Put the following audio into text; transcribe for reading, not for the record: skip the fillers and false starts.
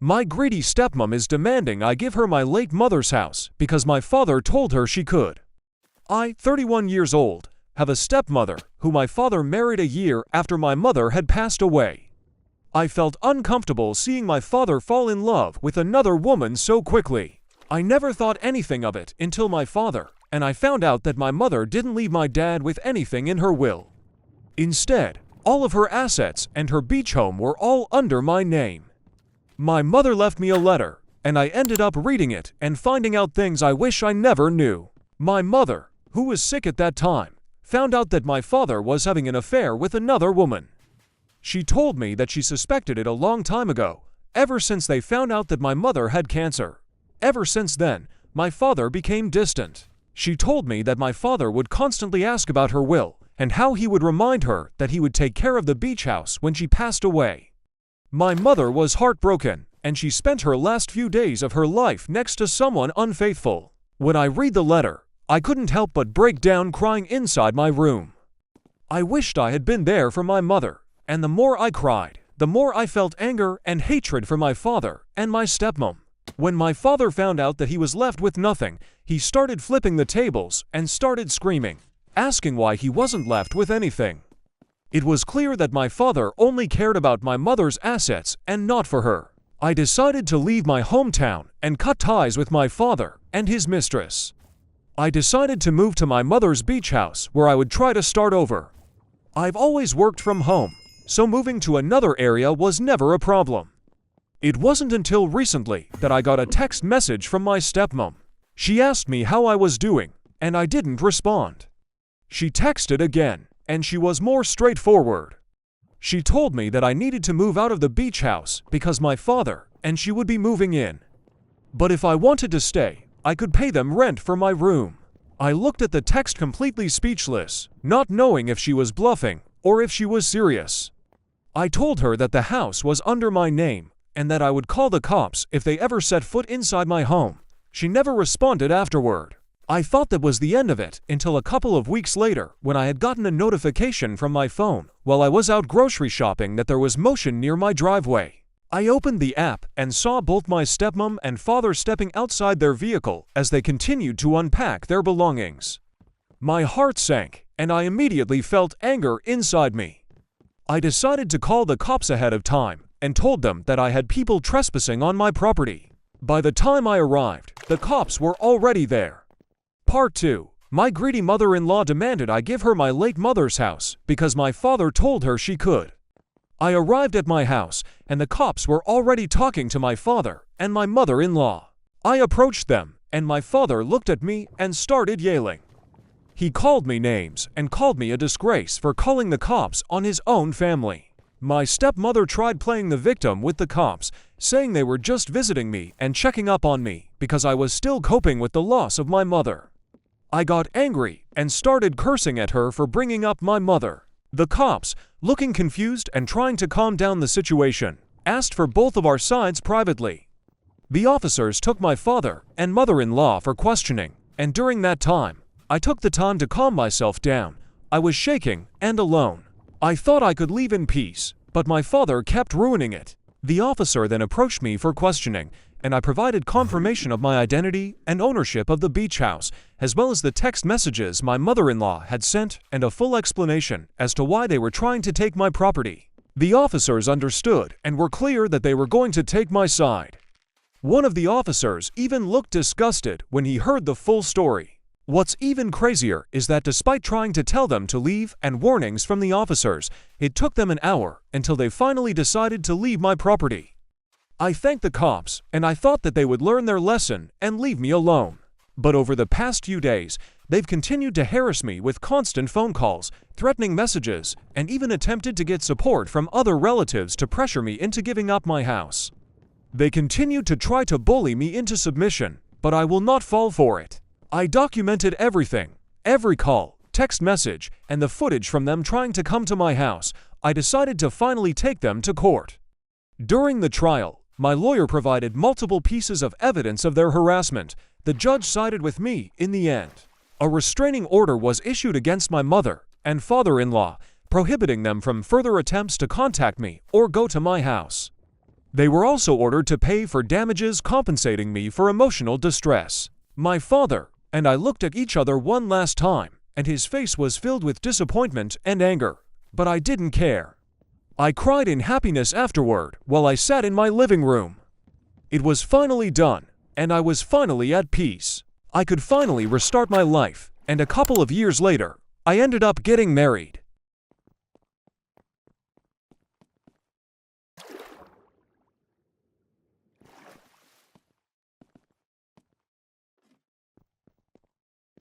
My greedy stepmom is demanding I give her my late mother's house because my father told her she could. I, 31 years old, have a stepmother who my father married a year after my mother had passed away. I felt uncomfortable seeing my father fall in love with another woman so quickly. I never thought anything of it until my father, and I found out that my mother didn't leave my dad with anything in her will. Instead, all of her assets and her beach home were all under my name. My mother left me a letter, and I ended up reading it and finding out things I wish I never knew. My mother, who was sick at that time, found out that my father was having an affair with another woman. She told me that she suspected it a long time ago, ever since they found out that my mother had cancer. Ever since then, my father became distant. She told me that my father would constantly ask about her will and how he would remind her that he would take care of the beach house when she passed away. My mother was heartbroken, and she spent her last few days of her life next to someone unfaithful. When I read the letter, I couldn't help but break down crying inside my room. I wished I had been there for my mother, and the more I cried, the more I felt anger and hatred for my father and my stepmom. When my father found out that he was left with nothing, he started flipping the tables and started screaming, asking why he wasn't left with anything. It was clear that my father only cared about my mother's assets and not for her. I decided to leave my hometown and cut ties with my father and his mistress. I decided to move to my mother's beach house where I would try to start over. I've always worked from home, so moving to another area was never a problem. It wasn't until recently that I got a text message from my stepmom. She asked me how I was doing, and I didn't respond. She texted again, and she was more straightforward. She told me that I needed to move out of the beach house because my father and she would be moving in. But if I wanted to stay, I could pay them rent for my room. I looked at the text completely speechless, not knowing if she was bluffing or if she was serious. I told her that the house was under my name and that I would call the cops if they ever set foot inside my home. She never responded afterward. I thought that was the end of it until a couple of weeks later when I had gotten a notification from my phone while I was out grocery shopping that there was motion near my driveway. I opened the app and saw both my stepmom and father stepping outside their vehicle as they continued to unpack their belongings. My heart sank, and I immediately felt anger inside me. I decided to call the cops ahead of time and told them that I had people trespassing on my property. By the time I arrived, the cops were already there. Part 2. My greedy mother-in-law demanded I give her my late mother's house because my father told her she could. I arrived at my house, and the cops were already talking to my father and my mother-in-law. I approached them, and my father looked at me and started yelling. He called me names and called me a disgrace for calling the cops on his own family. My stepmother tried playing the victim with the cops, saying they were just visiting me and checking up on me because I was still coping with the loss of my mother. I got angry and started cursing at her for bringing up my mother. The cops, looking confused and trying to calm down the situation, asked for both of our sides privately. The officers took my father and mother-in-law for questioning, and during that time, I took the time to calm myself down. I was shaking and alone. I thought I could leave in peace, but my father kept ruining it. The officer then approached me for questioning, and I provided confirmation of my identity and ownership of the beach house, as well as the text messages my mother-in-law had sent and a full explanation as to why they were trying to take my property. The officers understood and were clear that they were going to take my side. One of the officers even looked disgusted when he heard the full story. What's even crazier is that despite trying to tell them to leave and warnings from the officers, it took them an hour until they finally decided to leave my property. I thanked the cops, and I thought that they would learn their lesson and leave me alone. But over the past few days, they've continued to harass me with constant phone calls, threatening messages, and even attempted to get support from other relatives to pressure me into giving up my house. They continue to try to bully me into submission, but I will not fall for it. I documented everything, every call, text message, and the footage from them trying to come to my house. I decided to finally take them to court. During the trial, my lawyer provided multiple pieces of evidence of their harassment. The judge sided with me in the end. A restraining order was issued against my mother and father-in-law, prohibiting them from further attempts to contact me or go to my house. They were also ordered to pay for damages compensating me for emotional distress. My father and I looked at each other one last time, and his face was filled with disappointment and anger, but I didn't care. I cried in happiness afterward while I sat in my living room. It was finally done, and I was finally at peace. I could finally restart my life, and a couple of years later, I ended up getting married.